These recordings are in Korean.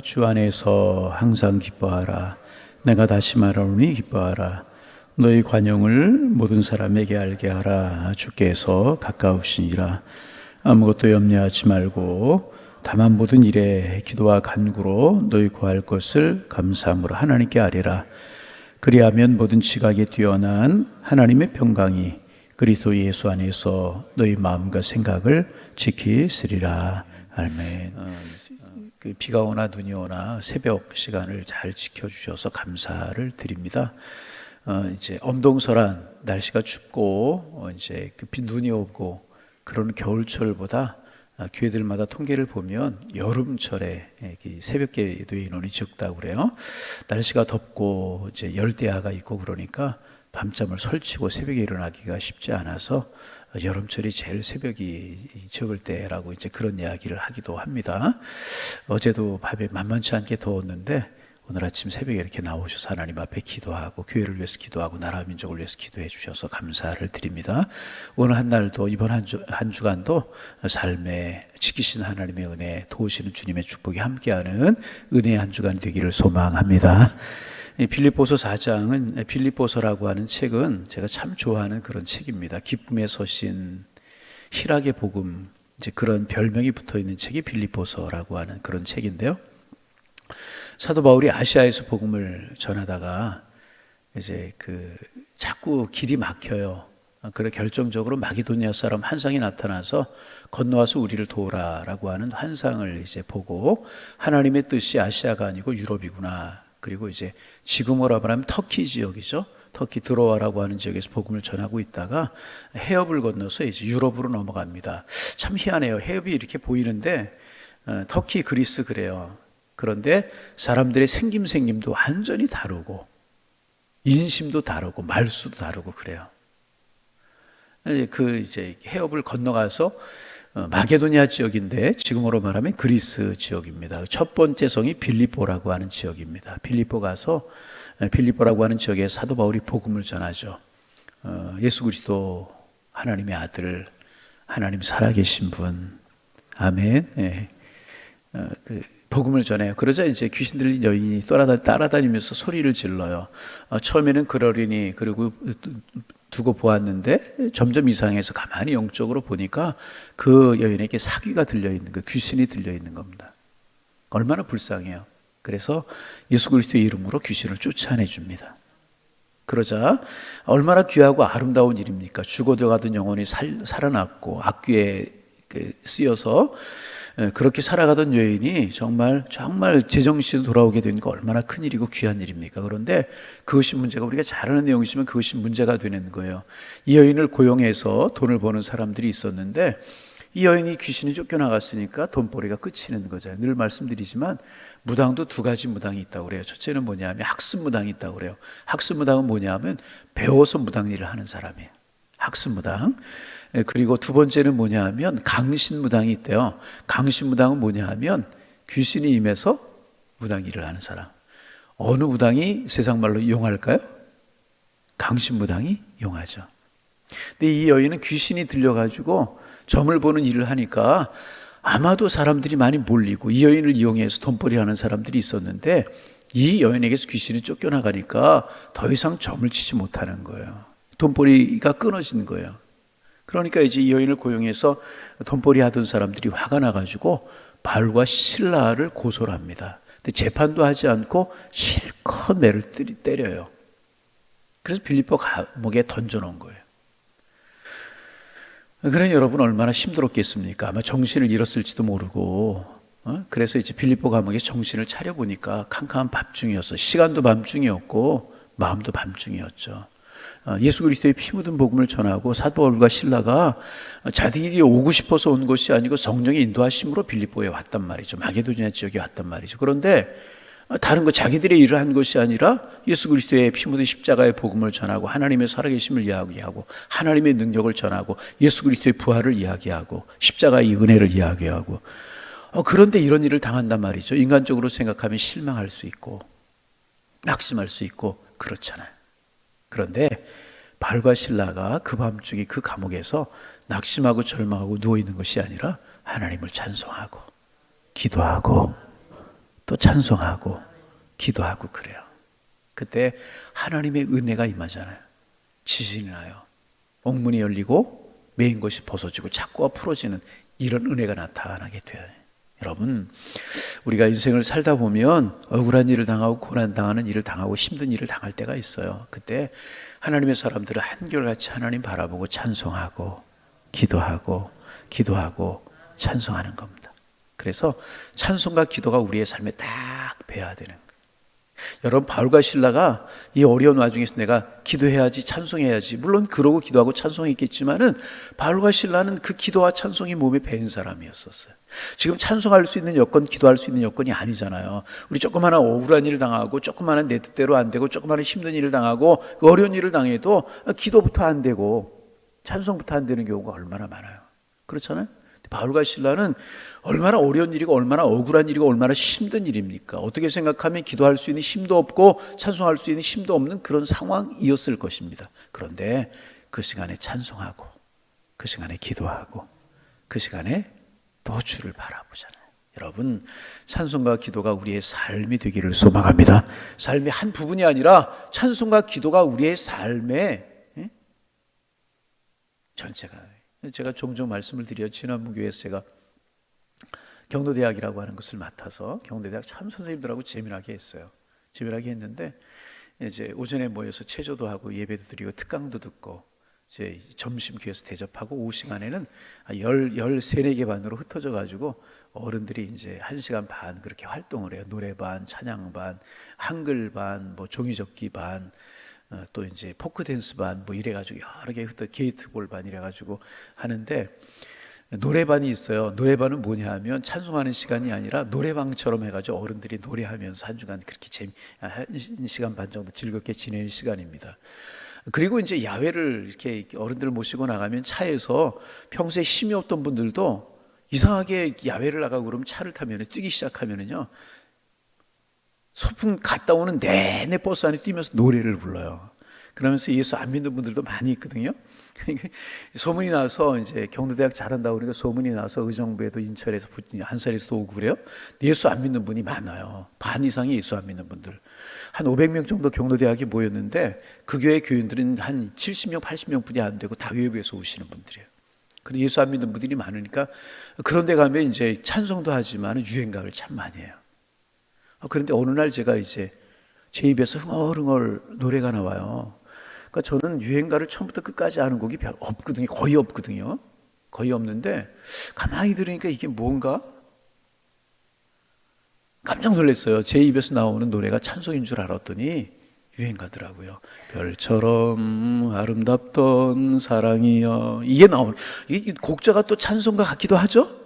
주 안에서 항상 기뻐하라. 내가 다시 말하노니 기뻐하라. 너희 관용을 모든 사람에게 알게 하라. 주께서 가까우시니라. 아무것도 염려하지 말고 다만 모든 일에 기도와 간구로 너희 구할 것을 감사함으로 하나님께 아뢰라. 그리하면 모든 지각에 뛰어난 하나님의 평강이 그리스도 예수 안에서 너희 마음과 생각을 지키시리라. 아멘. 그 비가 오나 눈이 오나 새벽 시간을 잘 지켜주셔서 감사를 드립니다. 이제 엄동설한 날씨가 춥고 이제 눈이 오고 그런 겨울철보다 교회들마다 통계를 보면 여름철에 새벽 기도 인원이 적다고 그래요. 날씨가 덥고 이제 열대야가 있고 그러니까 밤잠을 설치고 새벽에 일어나기가 쉽지 않아서 여름철이 제일 새벽이 적을 때라고 이제 그런 이야기를 하기도 합니다. 어제도 밤에 만만치 않게 더웠는데 오늘 아침 새벽에 이렇게 나오셔서 하나님 앞에 기도하고 교회를 위해서 기도하고 나라 민족을 위해서 기도해 주셔서 감사를 드립니다. 오늘 한 날도 이번 한 주간도 삶에 지키신 하나님의 은혜, 도우시는 주님의 축복이 함께하는 은혜의 한 주간 되기를 소망합니다. 빌립보서 4장은 빌립보서라고 하는 책은 제가 참 좋아하는 그런 책입니다. 기쁨의 서신, 희락의 복음, 이제 그런 별명이 붙어 있는 책이 빌립보서라고 하는 그런 책인데요. 사도 바울이 아시아에서 복음을 전하다가 이제 자꾸 길이 막혀요. 그래 결정적으로 마게도니아 사람 환상이 나타나서 건너와서 우리를 도우라라고 하는 환상을 이제 보고 하나님의 뜻이 아시아가 아니고 유럽이구나. 그리고 이제 지금으로 말하면 터키 지역이죠. 터키 드로아라고 하는 지역에서 복음을 전하고 있다가 해협을 건너서 이제 유럽으로 넘어갑니다. 참 희한해요. 해협이 이렇게 보이는데 터키, 그리스 그래요. 그런데 사람들의 생김도 완전히 다르고 인심도 다르고 말수도 다르고 그래요. 이제 해협을 건너가서 마게도니아 지역인데 지금으로 말하면 그리스 지역입니다. 첫 번째 성이 빌립보라고 하는 지역입니다. 빌립보 가서 빌립보라고 하는 지역에 사도 바울이 복음을 전하죠. 예수 그리스도 하나님의 아들, 하나님 살아계신 분, 아멘. 네. 복음을 전해요. 그러자 이제 귀신 들린 여인이 따라다니면서 소리를 질러요. 처음에는 그러려니 그리고 두고 보았는데 점점 이상해서 가만히 영적으로 보니까 그 여인에게 사귀가 들려있는 거, 귀신이 들려있는 겁니다. 얼마나 불쌍해요. 그래서 예수 그리스도의 이름으로 귀신을 쫓아내줍니다. 그러자 얼마나 귀하고 아름다운 일입니까? 죽어가던 영혼이 살아났고 악귀에 쓰여서 그렇게 살아가던 여인이 정말 제정신이 돌아오게 되는 거 얼마나 큰 일이고 귀한 일입니까? 그런데 그것이 문제가 우리가 잘 아는 내용이지만 그것이 문제가 되는 거예요. 이 여인을 고용해서 돈을 버는 사람들이 있었는데 이 여인이 귀신이 쫓겨나갔으니까 돈벌이가 끝이는 거잖아요. 늘 말씀드리지만 무당도 두 가지 무당이 있다고 그래요. 첫째는 뭐냐면 학습무당이 있다고 그래요. 학습무당은 뭐냐면 배워서 무당 일을 하는 사람이에요. 학습무당. 그리고 두 번째는 뭐냐 하면 강신무당이 있대요. 강신무당은 뭐냐 하면 귀신이 임해서 무당 일을 하는 사람. 어느 무당이 세상 말로 용할까요? 강신무당이 용하죠. 근데 이 여인은 귀신이 들려가지고 점을 보는 일을 하니까 아마도 사람들이 많이 몰리고 이 여인을 이용해서 돈벌이 하는 사람들이 있었는데 이 여인에게서 귀신이 쫓겨나가니까 더 이상 점을 치지 못하는 거예요. 돈벌이가 끊어진 거예요. 그러니까 이제 이 여인을 고용해서 돈벌이 하던 사람들이 화가 나가지고 바울과 실라를 고소를 합니다. 근데 재판도 하지 않고 실컷 매를 때려요. 그래서 빌립보 감옥에 던져놓은 거예요. 그러니 여러분 얼마나 힘들었겠습니까? 아마 정신을 잃었을지도 모르고 그래서 이제 빌립보 감옥에 정신을 차려보니까 캄캄한 밤중이었어. 시간도 밤중이었고 마음도 밤중이었죠. 예수 그리스도의 피 묻은 복음을 전하고 사도 바울과 실라가 자기들이 오고 싶어서 온 것이 아니고 성령의 인도하심으로 빌립보에 왔단 말이죠. 마게도니아 지역에 왔단 말이죠. 그런데 다른 거 자기들의 일을 한 것이 아니라 예수 그리스도의 피 묻은 십자가의 복음을 전하고 하나님의 살아계심을 이야기하고 하나님의 능력을 전하고 예수 그리스도의 부활을 이야기하고 십자가의 은혜를 이야기하고 그런데 이런 일을 당한단 말이죠. 인간적으로 생각하면 실망할 수 있고 낙심할 수 있고 그렇잖아요. 그런데 바울과 실라가 그 밤중에 그 감옥에서 낙심하고 절망하고 누워있는 것이 아니라 하나님을 찬송하고 기도하고 또 찬송하고 기도하고 그래요. 그때 하나님의 은혜가 임하잖아요. 지진이 나요. 옥문이 열리고 메인 것이 벗어지고 착고가 풀어지는 이런 은혜가 나타나게 돼요. 여러분, 우리가 인생을 살다 보면 억울한 일을 당하고 고난당하는 일을 당하고 힘든 일을 당할 때가 있어요. 그때 하나님의 사람들은 한결같이 하나님 바라보고 찬송하고 기도하고 찬송하는 겁니다. 그래서 찬송과 기도가 우리의 삶에 딱 배어야 되는 거예요. 여러분, 바울과 실라가 이 어려운 와중에서 내가 기도해야지 찬송해야지, 물론 그러고 기도하고 찬송했겠지만은 바울과 실라는 그 기도와 찬송이 몸에 배인 사람이었었어요. 지금 찬송할 수 있는 여건, 기도할 수 있는 여건이 아니잖아요. 우리 조그마한 억울한 일을 당하고 조그마한 내 뜻대로 안 되고 조그마한 힘든 일을 당하고 어려운 일을 당해도 기도부터 안 되고 찬송부터 안 되는 경우가 얼마나 많아요. 그렇잖아요. 바울과 실라는 얼마나 어려운 일이고 얼마나 억울한 일이고 얼마나 힘든 일입니까? 어떻게 생각하면 기도할 수 있는 힘도 없고 찬송할 수 있는 힘도 없는 그런 상황이었을 것입니다. 그런데 그 시간에 찬송하고 그 시간에 기도하고 그 시간에 또 주를 바라보잖아요. 여러분, 찬송과 기도가 우리의 삶이 되기를 소망합니다. 삶의 한 부분이 아니라 찬송과 기도가 우리의 삶의 전체가. 제가 종종 말씀을 드려요. 지난번 교회에서 제가 경로대학이라고 하는 것을 맡아서 경로대학 참 선생님들하고 재미나게 했어요. 재미나게 했는데 이제 오전에 모여서 체조도 하고 예배도 드리고 특강도 듣고 이제 점심 교회에서 대접하고 오후 시간에는 13-14개 반으로 흩어져 가지고 어른들이 이제 1시간 반 그렇게 활동을 해요. 노래반, 찬양반, 한글반, 뭐 종이접기 반, 또 이제 포크 댄스 반 뭐 이래가지고 여러 개 게이트볼 반 이래가지고 하는데 노래반이 있어요. 노래반은 뭐냐 하면 찬송하는 시간이 아니라 노래방처럼 해가지고 어른들이 노래하면서 한 주간 그렇게 1시간 반 정도 즐겁게 지내는 시간입니다. 그리고 이제 야외를 이렇게 어른들 모시고 나가면 차에서 평소에 힘이 없던 분들도 이상하게 야외를 나가고 그러면 차를 타면 뛰기 시작하면은요, 소풍 갔다 오는 내내 버스 안에 뛰면서 노래를 불러요. 그러면서 예수 안 믿는 분들도 많이 있거든요. 소문이 나서 이제 경로대학 잘한다고 그러니까 소문이 나서 의정부에도 인천에서 한산에서도 오고 그래요. 예수 안 믿는 분이 많아요. 반 이상이 예수 안 믿는 분들. 한 500명 정도 경로대학에 모였는데 그 교회 교인들은 한 70명, 80명 분이 안 되고 다 외부에서 오시는 분들이에요. 근데 예수 안 믿는 분들이 많으니까 그런 데 가면 이제 찬송도 하지만 유행가를 참 많이 해요. 그런데 어느 날 제가 이제 제 입에서 흥얼흥얼 노래가 나와요. 그러니까 저는 유행가를 처음부터 끝까지 아는 곡이 별 없거든요. 거의 없거든요. 거의 없는데 가만히 들으니까 이게 뭔가 깜짝 놀랐어요. 제 입에서 나오는 노래가 찬송인 줄 알았더니 유행가더라고요. 별처럼 아름답던 사랑이여. 이게 나오는, 이 곡자가 또 찬송가 같기도 하죠?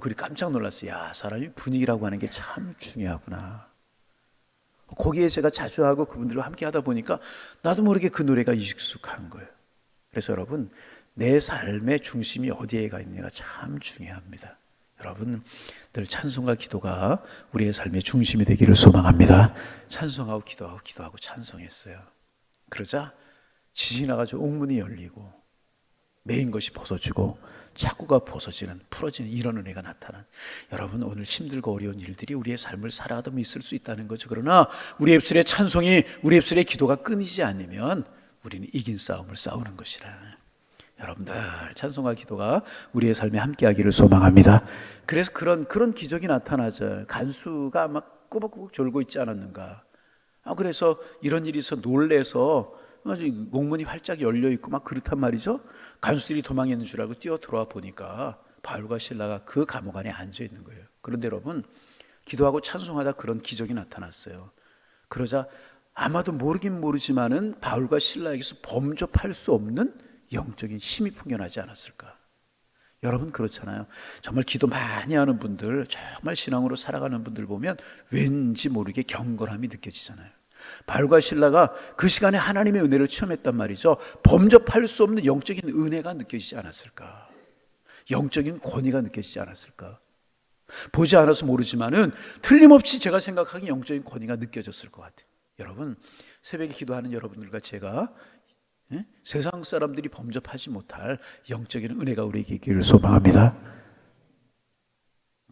그리 깜짝 놀랐어요. 야, 사람이 분위기라고 하는 게 참 중요하구나. 거기에 제가 자주 하고 그분들과 함께 하다 보니까 나도 모르게 그 노래가 익숙한 거예요. 그래서 여러분, 내 삶의 중심이 어디에 가 있느냐가 참 중요합니다. 여러분, 늘 찬송과 기도가 우리의 삶의 중심이 되기를 소망합니다. 찬송하고 기도하고 찬송했어요. 그러자 지진이 나가지고 옥문이 열리고 메인 것이 벗어지고 착고가 벗어지는, 풀어지는 이런 은혜가 나타난, 여러분, 오늘 힘들고 어려운 일들이 우리의 삶을 살아도 있을 수 있다는 거죠. 그러나 우리 입술의 찬송이, 우리 입술의 기도가 끊이지 않으면 우리는 이긴 싸움을 싸우는 것이라. 여러분들, 찬송과 기도가 우리의 삶에 함께하기를 소망합니다. 그래서 그런 기적이 나타나죠. 간수가 막 꾸벅꾸벅 졸고 있지 않았는가. 그래서 이런 일이 있어 놀래서 옥문이 활짝 열려 있고 막 그렇단 말이죠. 간수들이 도망했는 줄 알고 뛰어 들어와 보니까 바울과 실라가 그 감옥 안에 앉아 있는 거예요. 그런데 여러분, 기도하고 찬송하다 그런 기적이 나타났어요. 그러자 아마도 모르긴 모르지만은 바울과 실라에게서 범접할 수 없는 영적인 힘이 풍겨나지 않았을까. 여러분, 그렇잖아요. 정말 기도 많이 하는 분들, 정말 신앙으로 살아가는 분들 보면 왠지 모르게 경건함이 느껴지잖아요. 바울과 실라가 그 시간에 하나님의 은혜를 체험했단 말이죠. 범접할 수 없는 영적인 은혜가 느껴지지 않았을까. 영적인 권위가 느껴지지 않았을까. 보지 않아서 모르지만은 틀림없이 제가 생각하기에 영적인 권위가 느껴졌을 것 같아요. 여러분, 새벽에 기도하는 여러분들과 제가 세상 사람들이 범접하지 못할 영적인 은혜가 우리에게 있기를 소망합니다.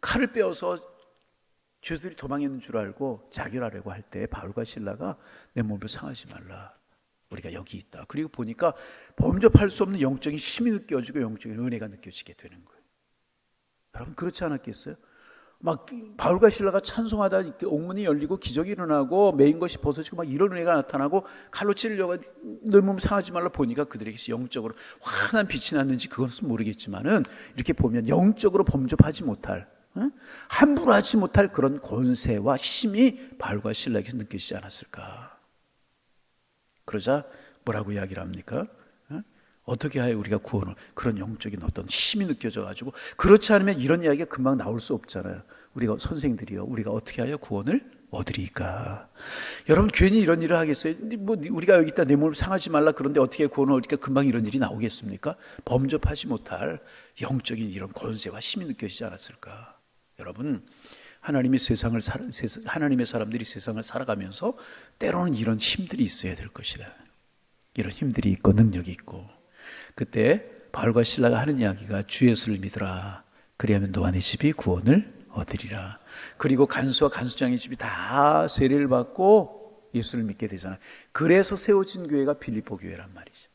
칼을 빼어서 죄수들이 도망했는 줄 알고 자결하려고 할 때 바울과 실라가 내 몸을 상하지 말라. 우리가 여기 있다. 그리고 보니까 범접할 수 없는 영적인 힘이 느껴지고 영적인 은혜가 느껴지게 되는 거예요. 여러분 그렇지 않았겠어요? 막 바울과 실라가 찬송하다 옥문이 열리고 기적이 일어나고 메인 것이 벗어지고 막 이런 은혜가 나타나고 칼로 찌르려고 내 몸 상하지 말라 보니까 그들에게서 영적으로 환한 빛이 났는지 그것은 모르겠지만은 이렇게 보면 영적으로 범접하지 못할 함부로 하지 못할 그런 권세와 힘이 바울과 실라에게서 느껴지지 않았을까. 그러자 뭐라고 이야기를 합니까? 어떻게 하여 우리가 구원을, 그런 영적인 어떤 힘이 느껴져가지고, 그렇지 않으면 이런 이야기가 금방 나올 수 없잖아요. 우리가 선생들이요, 우리가 어떻게 하여 구원을 얻으리까? 여러분 괜히 이런 일을 하겠어요? 뭐 우리가 여기 있다 내 몸을 상하지 말라 그런데 어떻게 구원을 얻으리까? 금방 이런 일이 나오겠습니까? 범접하지 못할 영적인 이런 권세와 힘이 느껴지지 않았을까? 여러분 하나님의 사람들이 세상을 살아가면서 때로는 이런 힘들이 있어야 될 것이라. 이런 힘들이 있고 능력이 있고, 그때 바울과 실라가 하는 이야기가 주 예수를 믿으라. 그리하면 너와 네 집이 구원을 얻으리라. 그리고 간수와 간수장의 집이 다 세례를 받고 예수를 믿게 되잖아요. 그래서 세워진 교회가 빌립보 교회란 말이죠.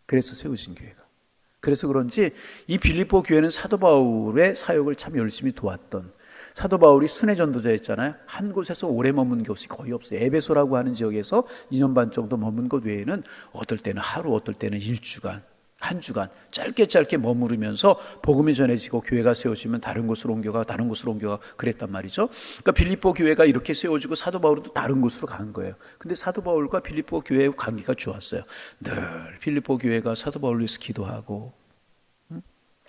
그래서 세워진 교회가. 그래서 그런지 이 빌립보 교회는 사도 바울의 사역을 참 열심히 도왔던, 사도 바울이 순회 전도자였잖아요. 한 곳에서 오래 머문 곳이 거의 없어요. 에베소라고 하는 지역에서 2년 반 정도 머문 것 외에는 어떨 때는 하루, 어떨 때는 일주간, 한 주간 짧게 머무르면서 복음이 전해지고 교회가 세워지면 다른 곳으로 옮겨가 그랬단 말이죠. 그러니까 빌립보 교회가 이렇게 세워지고 사도 바울은 또 다른 곳으로 간 거예요. 근데 사도 바울과 빌립보 교회의 관계가 좋았어요. 늘 빌립보 교회가 사도 바울을 위해서 기도하고,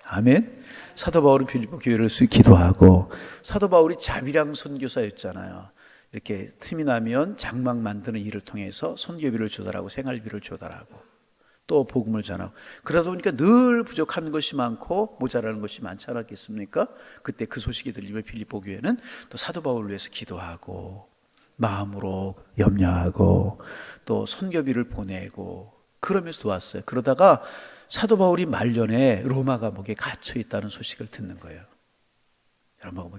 아멘. 사도 바울은 빌립보 교회를 위해서 기도하고, 사도 바울이 자비랑 선교사였잖아요. 이렇게 틈이 나면 장막 만드는 일을 통해서 선교비를 조달하고 생활비를 조달하고 또 복음을 전하고, 그러다 보니까 늘 부족한 것이 많고 모자라는 것이 많지 않았겠습니까? 그때 그 소식이 들리면 빌립보 교회는 또 사도 바울을 위해서 기도하고 마음으로 염려하고 또 선교비를 보내고 그러면서 도왔어요. 그러다가 사도 바울이 말년에 로마 감옥에 갇혀 있다는 소식을 듣는 거예요.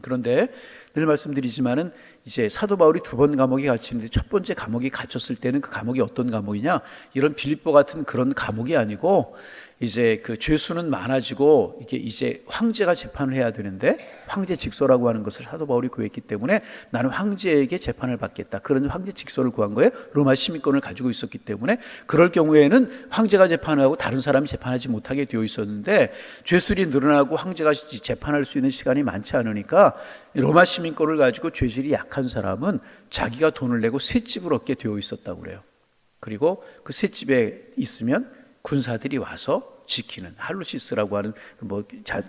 그런데 늘 말씀드리지만은 이제 사도 바울이 두 번 감옥에 갇히는데 첫 번째 감옥에 갇혔을 때는 그 감옥이 어떤 감옥이냐? 이런 빌립보 같은 그런 감옥이 아니고, 이제 그 죄수는 많아지고 이게 이제 황제가 재판을 해야 되는데 황제 직소라고 하는 것을 사도 바울이 구했기 때문에 나는 황제에게 재판을 받겠다. 그런 황제 직소를 구한 거예요. 로마 시민권을 가지고 있었기 때문에. 그럴 경우에는 황제가 재판하고 다른 사람이 재판하지 못하게 되어 있었는데, 죄수들이 늘어나고 황제가 재판할 수 있는 시간이 많지 않으니까 로마 시민권을 가지고 죄질이 약한 사람은 자기가 돈을 내고 셋집을 얻게 되어 있었다고 그래요. 그리고 그 셋집에 있으면 군사들이 와서 지키는, 할루시스라고 하는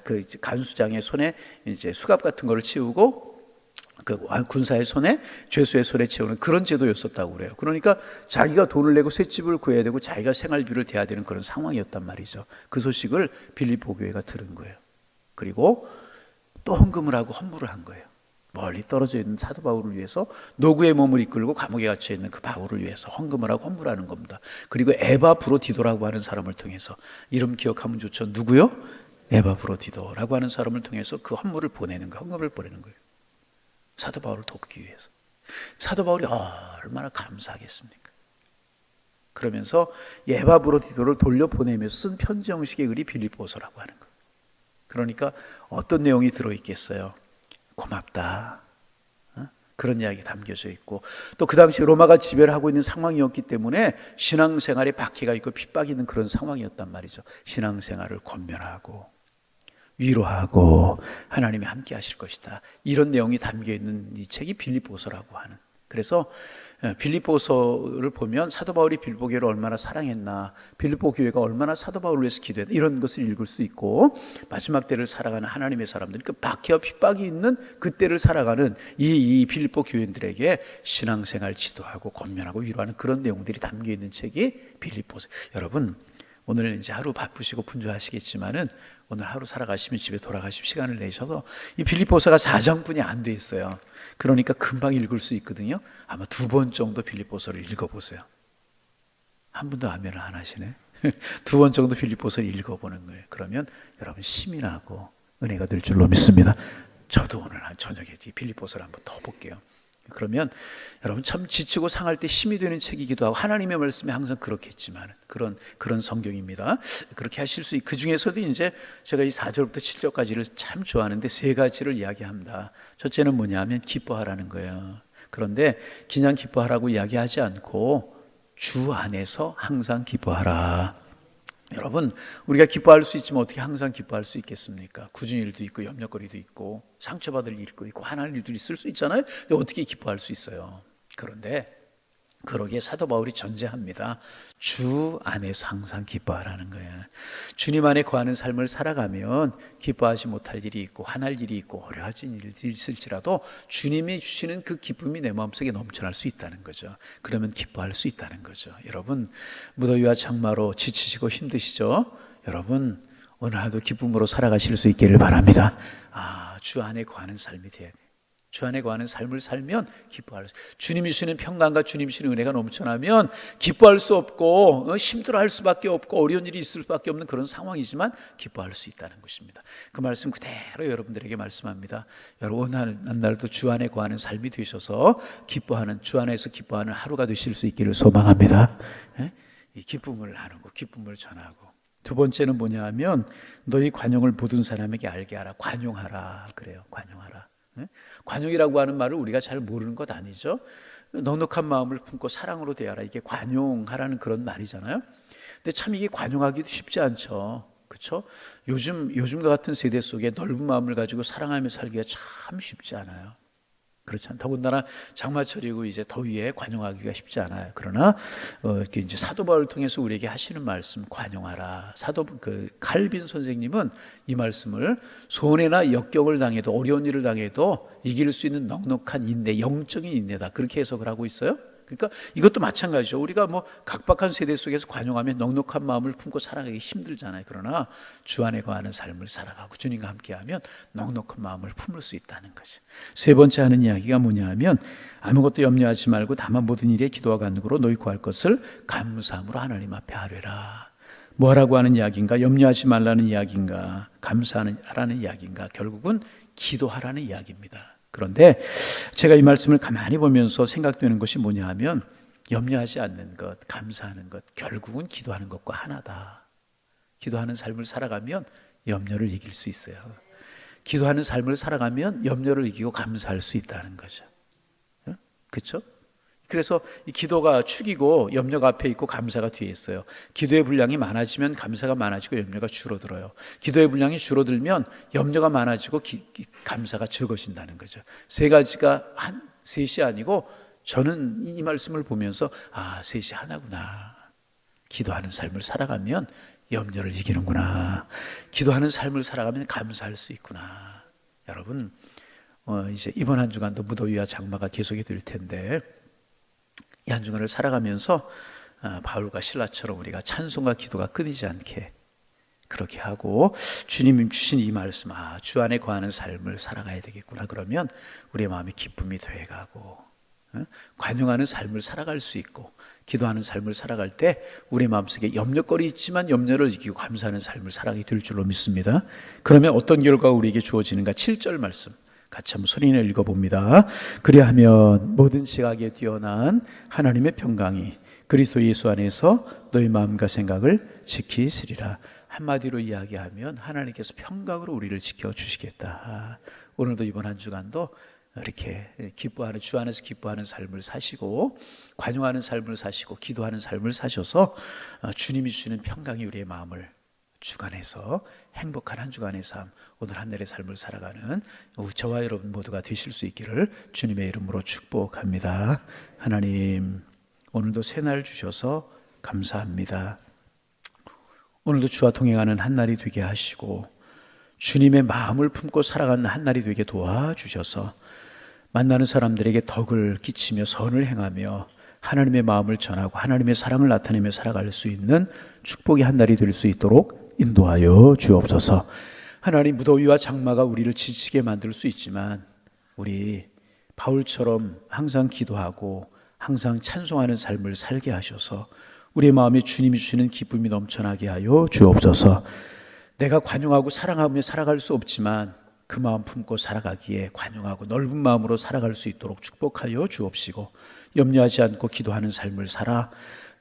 그 간수장의 손에 이제 수갑 같은 거를 채우고 그 군사의 손에, 죄수의 손에 채우는 그런 제도였었다고 그래요. 그러니까 자기가 돈을 내고 셋집을 구해야 되고 자기가 생활비를 대야 되는 그런 상황이었단 말이죠. 그 소식을 빌립보 교회가 들은 거예요. 그리고 또 헌금을 하고 헌물을 한 거예요. 멀리 떨어져 있는 사도 바울을 위해서, 노구의 몸을 이끌고 감옥에 갇혀 있는 그 바울을 위해서 헌금을 하고 헌물하는 겁니다. 그리고 에바브로디도라고 하는 사람을 통해서, 이름 기억하면 좋죠. 누구요? 에바브로디도라고 하는 사람을 통해서 그 헌물을 보내는 거, 헌금을 보내는 거예요. 사도 바울을 돕기 위해서. 사도 바울이 얼마나 감사하겠습니까? 그러면서 에바브로디도를 돌려보내면서 쓴 편지 형식의 글이 빌립보서라고 하는 거예요. 그러니까 어떤 내용이 들어있겠어요? 고맙다, 그런 이야기 담겨져 있고, 또 그 당시 로마가 지배를 하고 있는 상황이었기 때문에 신앙생활에 박해가 있고 핍박이 있는 그런 상황이었단 말이죠. 신앙생활을 권면하고 위로하고 하나님이 함께 하실 것이다, 이런 내용이 담겨있는 이 책이 빌립보서라고 하는. 그래서 빌립보서를 보면 사도 바울이 빌립보 교회를 얼마나 사랑했나, 빌립보 교회가 얼마나 사도 바울을 위해서 기도했나, 이런 것을 읽을 수 있고, 마지막 때를 살아가는 하나님의 사람들, 그 박해와 핍박이 있는 그때를 살아가는 이 빌립보 교인들에게 신앙생활 지도하고 권면하고 위로하는 그런 내용들이 담겨있는 책이 빌립보서. 여러분 오늘 이제 하루 바쁘시고 분주하시겠지만은 오늘 하루 살아가시면 집에 돌아가실 시간을 내셔서 이 빌립보서가 4장뿐이 안 돼 있어요. 그러니까 금방 읽을 수 있거든요. 아마 2번 정도 빌립보서를 읽어보세요. 한 분도 아멘을 안 하시네. 2번 정도 빌립보서를 읽어보는 거예요. 그러면 여러분 힘이 나고 은혜가 될 줄로 믿습니다. 저도 오늘 한 저녁에 빌립보서를 한번 더 볼게요. 그러면 여러분 참 지치고 상할 때 힘이 되는 책이기도 하고 하나님의 말씀이 항상 그렇겠지만 그런 성경입니다. 그렇게 하실 수 그 중에서도 이제 제가 이 4절부터 7절까지를 참 좋아하는데 세 가지를 이야기합니다. 첫째는 뭐냐면 기뻐하라는 거예요. 그런데 그냥 기뻐하라고 이야기하지 않고 주 안에서 항상 기뻐하라. 여러분, 우리가 기뻐할 수 있지만 어떻게 항상 기뻐할 수 있겠습니까? 굳은 일도 있고 염려거리도 있고 상처받을 일도 있고 화날 일도 있을 수 있잖아요. 근데 어떻게 기뻐할 수 있어요? 그런데 그러기에 사도 바울이 전제합니다. 주 안에서 항상 기뻐하라는 거예요. 주님 안에 거하는 삶을 살아가면 기뻐하지 못할 일이 있고 화날 일이 있고 어려워진 일이 있을지라도 주님이 주시는 그 기쁨이 내 마음속에 넘쳐날 수 있다는 거죠. 그러면 기뻐할 수 있다는 거죠. 여러분, 무더위와 장마로 지치시고 힘드시죠? 여러분, 오늘 하루 기쁨으로 살아가실 수 있기를 바랍니다. 주 안에 거하는 삶이 돼야 돼요. 주 안에 거하는 삶을 살면 기뻐할 수, 주님이 주시는 평강과 주님이 주시는 은혜가 넘쳐나면 기뻐할 수 없고 힘들어할 수밖에 없고 어려운 일이 있을 수밖에 없는 그런 상황이지만 기뻐할 수 있다는 것입니다. 그 말씀 그대로 여러분들에게 말씀합니다. 여러분 오늘 날도 주 안에 거하는 삶이 되셔서 기뻐하는, 주 안에서 기뻐하는 하루가 되실 수 있기를 소망합니다. 이 기쁨을 나누고 기쁨을 전하고, 두 번째는 뭐냐 하면 너희 관용을 모든 사람에게 알게 하라. 관용하라 그래요. 관용하라. 관용이라고 하는 말을 우리가 잘 모르는 것 아니죠. 넉넉한 마음을 품고 사랑으로 대하라. 이게 관용하라는 그런 말이잖아요. 근데 참 이게 관용하기도 쉽지 않죠. 그렇죠? 요즘과 같은 세대 속에 넓은 마음을 가지고 사랑하며 살기가 참 쉽지 않아요. 그렇지 않. 더군다나 장마철이고 이제 더위에 관용하기가 쉽지 않아요. 그러나 이제 사도 바울을 통해서 우리에게 하시는 말씀, 관용하라. 칼빈 선생님은 이 말씀을 손해나 역경을 당해도, 어려운 일을 당해도 이길 수 있는 넉넉한 인내, 영적인 인내다, 그렇게 해석을 하고 있어요. 그러니까 이것도 마찬가지죠. 우리가 각박한 세대 속에서 관용하면 넉넉한 마음을 품고 살아가기 힘들잖아요. 그러나 주 안에 거하는 삶을 살아가고 주님과 함께하면 넉넉한 마음을 품을 수 있다는 거죠. 세 번째 하는 이야기가 뭐냐 하면 아무것도 염려하지 말고 다만 모든 일에 기도와 간구로 너희 구할 것을 감사함으로 하나님 앞에 아뢰라. 뭐라고 하는 이야기인가? 염려하지 말라는 이야기인가? 감사하라는 이야기인가? 결국은 기도하라는 이야기입니다. 그런데 제가 이 말씀을 가만히 보면서 생각되는 것이 뭐냐 하면 염려하지 않는 것, 감사하는 것, 결국은 기도하는 것과 하나다. 기도하는 삶을 살아가면 염려를 이길 수 있어요. 기도하는 삶을 살아가면 염려를 이기고 감사할 수 있다는 거죠. 그렇죠? 그래서 이 기도가 축이고 염려가 앞에 있고 감사가 뒤에 있어요. 기도의 분량이 많아지면 감사가 많아지고 염려가 줄어들어요. 기도의 분량이 줄어들면 염려가 많아지고 감사가 적어진다는 거죠. 세 가지가 셋이 아니고, 저는 이 말씀을 보면서 셋이 하나구나. 기도하는 삶을 살아가면 염려를 이기는구나. 기도하는 삶을 살아가면 감사할 수 있구나. 여러분, 이제 이번 한 주간도 무더위와 장마가 계속이 될 텐데 이 한 주간을 살아가면서 바울과 실라처럼 우리가 찬송과 기도가 끊이지 않게 그렇게 하고 주님이 주신 이 말씀, 주 안에 거하는 삶을 살아가야 되겠구나. 그러면 우리의 마음이 기쁨이 되어가고 관용하는 삶을 살아갈 수 있고, 기도하는 삶을 살아갈 때 우리의 마음속에 염려거리 있지만 염려를 이기고 감사하는 삶을 살아가게 될 줄로 믿습니다. 그러면 어떤 결과가 우리에게 주어지는가? 7절 말씀 같이 한번 소리내 읽어봅니다. 그리하면 모든 지각에 뛰어난 하나님의 평강이 그리스도 예수 안에서 너희 마음과 생각을 지키시리라. 한마디로 이야기하면 하나님께서 평강으로 우리를 지켜주시겠다. 오늘도 이번 한 주간도 이렇게 기뻐하는, 주 안에서 기뻐하는 삶을 사시고 관용하는 삶을 사시고 기도하는 삶을 사셔서 주님이 주시는 평강이 우리의 마음을 주관해서 행복한 한 주간의 삶, 오늘 한 날의 삶을 살아가는 저와 여러분 모두가 되실 수 있기를 주님의 이름으로 축복합니다. 하나님, 오늘도 새날 주셔서 감사합니다. 오늘도 주와 동행하는 한 날이 되게 하시고 주님의 마음을 품고 살아가는 한 날이 되게 도와주셔서 만나는 사람들에게 덕을 끼치며 선을 행하며 하나님의 마음을 전하고 하나님의 사랑을 나타내며 살아갈 수 있는 축복의 한 날이 될 수 있도록 인도하여 주옵소서. 하나님, 무더위와 장마가 우리를 지치게 만들 수 있지만 우리 바울처럼 항상 기도하고 항상 찬송하는 삶을 살게 하셔서 우리의 마음에 주님이 주시는 기쁨이 넘쳐나게 하여 주옵소서. 내가 관용하고 사랑하며 살아갈 수 없지만 그 마음 품고 살아가기에 관용하고 넓은 마음으로 살아갈 수 있도록 축복하여 주옵시고, 염려하지 않고 기도하는 삶을 살아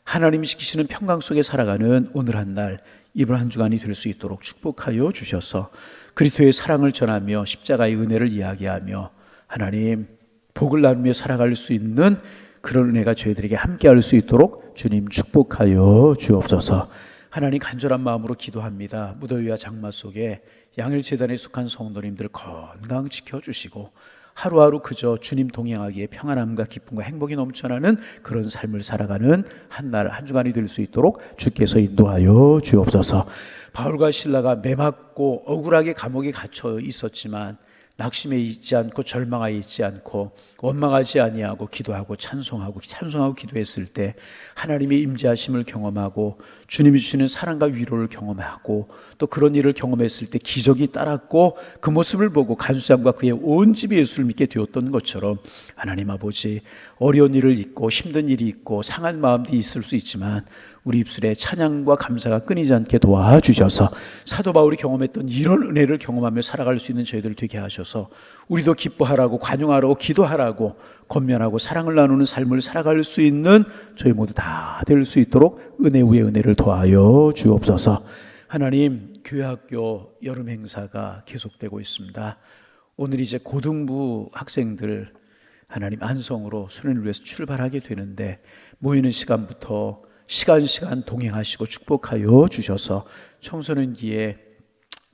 하나님이 시키시는 평강 속에 살아가는 오늘 한 날, 이번 한 주간이 될 수 있도록 축복하여 주셔서 그리스도의 사랑을 전하며 십자가의 은혜를 이야기하며 하나님 복을 나누며 살아갈 수 있는 그런 은혜가 저희들에게 함께할 수 있도록 주님 축복하여 주옵소서. 하나님 간절한 마음으로 기도합니다. 무더위와 장마 속에 양일재단에 속한 성도님들 건강 지켜주시고 하루하루 그저 주님 동행하기에 평안함과 기쁨과 행복이 넘쳐나는 그런 삶을 살아가는 한 날 한 주간이 될 수 있도록 주께서 인도하여 주옵소서. 바울과 실라가 매맞고 억울하게 감옥에 갇혀 있었지만 낙심해 있지 않고 절망하여 있지 않고 원망하지 아니하고 기도하고 찬송하고 기도했을 때 하나님의 임재하심을 경험하고 주님이 주시는 사랑과 위로를 경험하고 또 그런 일을 경험했을 때 기적이 따랐고 그 모습을 보고 간수장과 그의 온 집이 예수를 믿게 되었던 것처럼 하나님 아버지, 어려운 일을 있고 힘든 일이 있고 상한 마음도 있을 수 있지만 우리 입술에 찬양과 감사가 끊이지 않게 도와주셔서 사도 바울이 경험했던 이런 은혜를 경험하며 살아갈 수 있는 저희들 되게 하셔서 우리도 기뻐하라고 관용하라고 기도하라고 권면하고 사랑을 나누는 삶을 살아갈 수 있는 저희 모두 다 될 수 있도록 은혜 위에 은혜를 더하여 주옵소서. 하나님, 교회학교 여름 행사가 계속되고 있습니다. 오늘 이제 고등부 학생들 하나님 안성으로 수련을 위해서 출발하게 되는데 모이는 시간부터 시간 동행하시고 축복하여 주셔서 청소년기에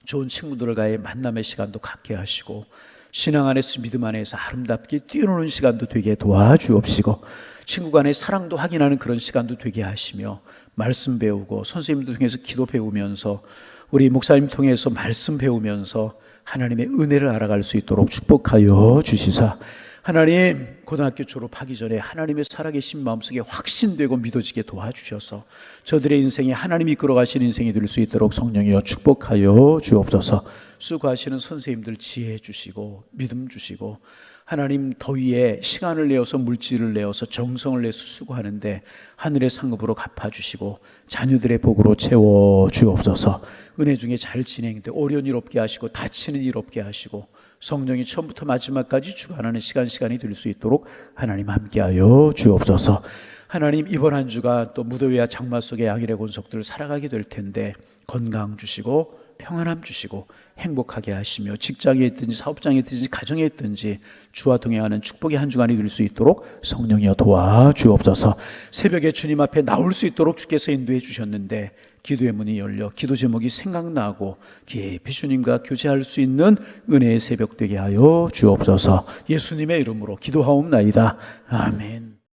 좋은 친구들과의 만남의 시간도 갖게 하시고 신앙 안에서 믿음 안에서 아름답게 뛰어노는 시간도 되게 도와주옵시고 친구 간의 사랑도 확인하는 그런 시간도 되게 하시며 말씀 배우고 선생님들 통해서 기도 배우면서 우리 목사님 통해서 말씀 배우면서 하나님의 은혜를 알아갈 수 있도록 축복하여 주시사 하나님 고등학교 졸업하기 전에 하나님의 살아계신 마음속에 확신되고 믿어지게 도와주셔서 저들의 인생에 하나님이 이끌어가시는 인생이 될 수 있도록 성령이여 축복하여 주옵소서. 수고하시는 선생님들 지혜 주시고 믿음 주시고 하나님 더위에 시간을 내어서 물질을 내어서 정성을 내서 수고하는데 하늘의 상급으로 갚아주시고 자녀들의 복으로 채워주옵소서. 은혜 중에 잘 진행돼 어려운 일 없게 하시고 다치는 일 없게 하시고 성령이 처음부터 마지막까지 주관하는 시간이 될 수 있도록 하나님 함께하여 주옵소서. 하나님 이번 한 주가 또 무더위와 장마 속에 양일의 권속들을 살아가게 될 텐데 건강 주시고 평안함 주시고 행복하게 하시며 직장에 있든지 사업장에 있든지 가정에 있든지 주와 동행하는 축복의 한 주간이 될 수 있도록 성령이여 도와주옵소서. 새벽에 주님 앞에 나올 수 있도록 주께서 인도해 주셨는데 기도의 문이 열려 기도 제목이 생각나고 깊이 주님과 교제할 수 있는 은혜의 새벽 되게 하여 주옵소서. 예수님의 이름으로 기도하옵나이다. 아멘.